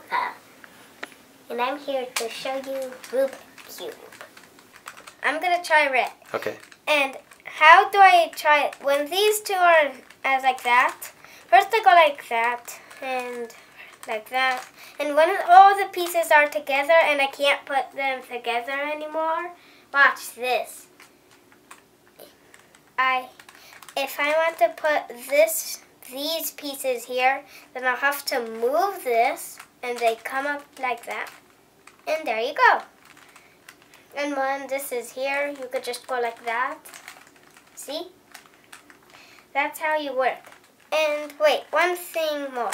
Luca, and I'm here to show you Rubik's Cube. I'm gonna try red. Okay. And how do I try it? When these two are as like that, first I go like that and like that. And when all the pieces are together and I can't put them together anymore, watch this. If I want to put these pieces here, then I'll have to move this and they come up like that. And there you go. And when this is here, you could just go like that. See? That's how you work. And wait, one thing more.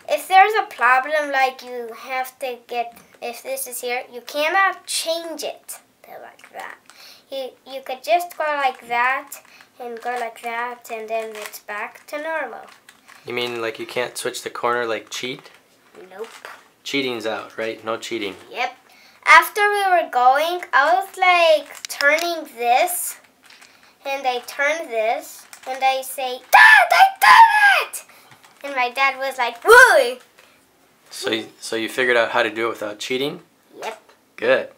If there's a problem like you have to get, if this is here, you cannot change it to like that. You could just go like that and go like that and then it's back to normal. You mean like you can't switch the corner like cheat? Nope. Cheating's out, right? No cheating. Yep. After we were going, I was like turning this and I turn this and I say, Dad, I did it! And my dad was like, whoa! So you figured out how to do it without cheating? Yep. Good.